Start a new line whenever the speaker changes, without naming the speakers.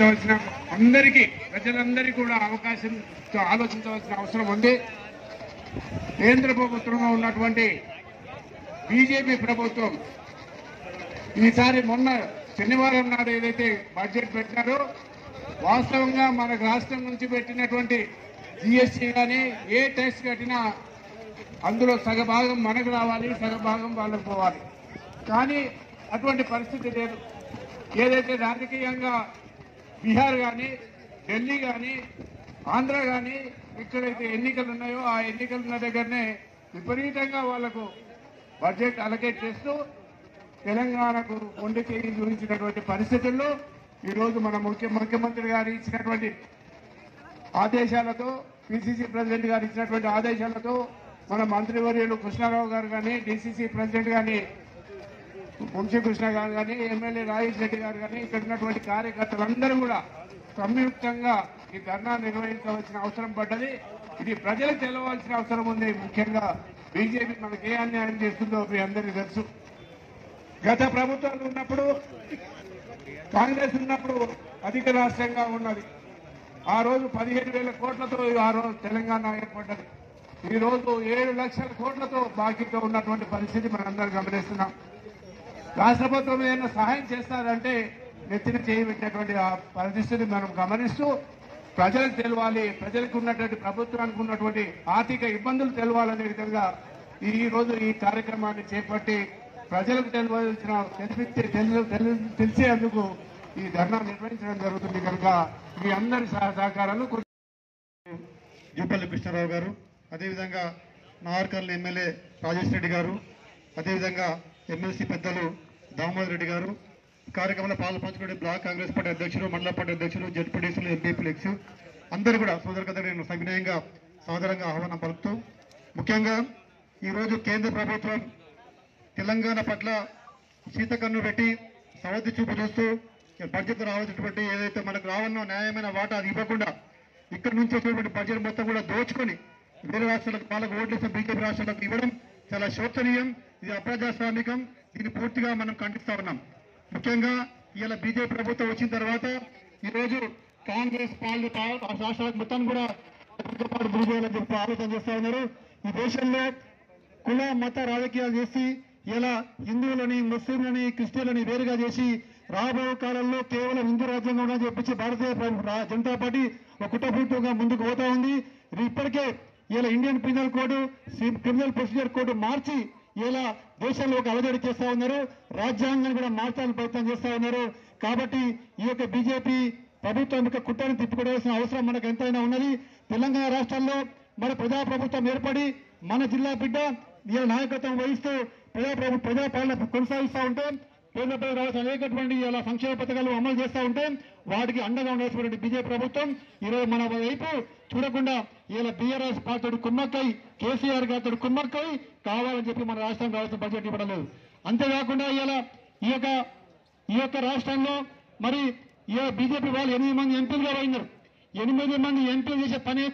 ఆలోచించవలసిన అందరికీ ప్రజలందరికీ కూడా అవకాశంతో ఆలోచించవలసిన అవసరం ఉంది. కేంద్ర ప్రభుత్వంలో ఉన్నటువంటి బీజేపీ ప్రభుత్వం ఈసారి మొన్న శనివారం నాడు ఏదైతే బడ్జెట్ పెట్టారో వాస్తవంగా మనకు రాష్ట్రం నుంచి పెట్టినటువంటి జీఎస్టీ కానీ ఏ ట్యాక్స్ కట్టినా అందులో సగభాగం మనకు రావాలి, సగభాగం వాళ్ళకు పోవాలి. కానీ అటువంటి పరిస్థితి లేదు. ఏదైతే రాజకీయంగా బీహార్ కానీ ఢిల్లీ కానీ ఆంధ్ర కానీ ఎక్కడైతే ఎన్నికలు ఉన్నాయో ఆ ఎన్నికలు ఉన్న దగ్గరనే విపరీతంగా వాళ్లకు బడ్జెట్ అలకేట్ చేస్తూ తెలంగాణకు మొండి చేయి చూపించినటువంటి పరిస్థితుల్లో ఈరోజు మన ముఖ్యమంత్రి గారు ఇచ్చినటువంటి ఆదేశాలతో, పిసిసి ప్రెసిడెంట్ గారు ఇచ్చినటువంటి ఆదేశాలతో మన మంత్రివర్యులు కృష్ణారావు గారు కానీ, డిసిసి ప్రెసిడెంట్ కానీ వంశీకృష్ణ గారు కానీ, ఎమ్మెల్యే రాజేష్ రెడ్డి గారు కానీ ఇక్కడ ఉన్నటువంటి కార్యకర్తలందరూ కూడా సంయుక్తంగా ఈ ధర్నా నిర్వహించవలసిన అవసరం పడ్డది. ఇది ప్రజలకు తెలవాల్సిన అవసరం ఉంది. ముఖ్యంగా బీజేపీ మనకి ఏ అన్యాయం చేస్తుందో మీ అందరికీ తెలుసు. గత ప్రభుత్వాలు ఉన్నప్పుడు, కాంగ్రెస్ ఉన్నప్పుడు అధిక రాష్ట్రంగా ఉన్నది. ఆ రోజు 17,000 కోట్లతో ఆ రోజు తెలంగాణ ఏర్పడ్డది. ఈ రోజు 7 లక్షల కోట్లతో బాకీతో ఉన్నటువంటి పరిస్థితి మనందరం గమనిస్తున్నాం. రాష్ట్ర ప్రభుత్వం ఏదైనా సహాయం చేస్తారంటే నెత్తిన చేయి పెట్టినటువంటి ఆ పరిస్థితిని మనం గమనిస్తూ ప్రజలకు తెలవాలి, ప్రజలకు ఉన్నటువంటి ప్రభుత్వానికి ఉన్నటువంటి ఆర్థిక ఇబ్బందులు తెలవాలనే విధంగా ఈ రోజు ఈ కార్యక్రమాన్ని చేపట్టి ప్రజలకు తెలిసేందుకు ఈ ధర్నా నిర్వహించడం జరుగుతుంది. కనుక మీ అందరి సహకారాలు
జూపల్లి కృష్ణారావు గారు, అదేవిధంగా నాగర్కర్నూలు ఎమ్మెల్యే రాజేష్ రెడ్డి గారు, అదేవిధంగా ఎమ్మెల్సీ పెద్దలు దామోదర్ రెడ్డి గారు, కార్యక్రమంలో పాల్పంచుకునే బ్లాక్ కాంగ్రెస్ పార్టీ అధ్యక్షులు, మండల పార్టీ అధ్యక్షులు, జడ్పీటీసీలు, ఎంపీపీలు, ఎక్స్ అందరూ కూడా సోదరులందరూ నేను సవినయంగా సాధారణంగా ఆహ్వానం పలుకుతూ, ముఖ్యంగా ఈరోజు కేంద్ర ప్రభుత్వం తెలంగాణ పట్ల శీతకన్ను పెట్టి సవతి చూపు చూస్తూ బడ్జెట్ రావాల్సినటువంటి ఏదైతే మనకు రావన్నో న్యాయమైన వాటా అది ఇవ్వకుండా ఇక్కడ నుంచి వచ్చేటువంటి బడ్జెట్ మొత్తం కూడా దోచుకొని వేరే రాష్ట్రాలకు వాళ్ళకు ఓట్లేసిన బీజేపీ రాష్ట్రాలకు ఇవ్వడం చాలా శోచనీయం. ఇది అప్రజాస్వామికం. దీన్ని పూర్తిగా మనం ఖండిస్తా ఉన్నాం. ముఖ్యంగా ఇలా బీజేపీ ప్రభుత్వం వచ్చిన తర్వాత ఈరోజు కాంగ్రెస్ పాలిత రాష్ట్రాలకు మొత్తం కూడా గురి చేయాలని చెప్పి ఆలోచన చేస్తా ఉన్నారు. ఈ దేశంలో కుల మత రాజకీయాలు చేసి ఇలా హిందువులని, ముస్లింలని, క్రిస్టియన్లని వేరుగా చేసి రాబోయే కాలంలో కేవలం హిందూ రాజ్యాంగం ఉందని చెప్పించి భారతీయ జనతా పార్టీ ఒక కుట్రపూరితంగా ముందుకు పోతా ఉంది. ఇప్పటికే ఇలా Indian penal code, criminal procedure code మార్చి ఇలా దేశంలో ఒక అలజడి చేస్తా ఉన్నారు. రాజ్యాంగాన్ని కూడా మార్చాలని ప్రయత్నం చేస్తా ఉన్నారు. కాబట్టి ఈ యొక్క బీజేపీ ప్రభుత్వం యొక్క కుట్రను తిప్పికొట్టవలసిన అవసరం మనకు ఎంతైనా ఉన్నది. తెలంగాణ రాష్ట్రంలో మన ప్రజాప్రభుత్వం ఏర్పడి మన జిల్లా బిడ్డ ఇలా నాయకత్వం వహిస్తూ ప్రజాపాలన కొనసాగిస్తూ ఉంటే, కేంద్ర రాష్ట్ర అనేకటువంటి ఇలా సంక్షేమ పథకాలు అమలు చేస్తూ ఉంటే వాటికి అండగా ఉండాల్సినటువంటి బీజేపీ ప్రభుత్వం ఈరోజు మన వైపు చూడకుండా ఇలా బీఆర్ఎస్ పార్టీ కుమ్మక్కై, కేసీఆర్ గారితో కుమ్మక్కై కావాలని చెప్పి మన రాష్ట్రం కావాల్సిన బడ్జెట్ ఇవ్వడం లేదు. అంతేకాకుండా ఇలా ఈ యొక్క రాష్ట్రంలో మరి బీజేపీ వాళ్ళు 8 మంది ఎంపీలుగా పోయినారు. 8 మంది ఎంపీలు చేసే పని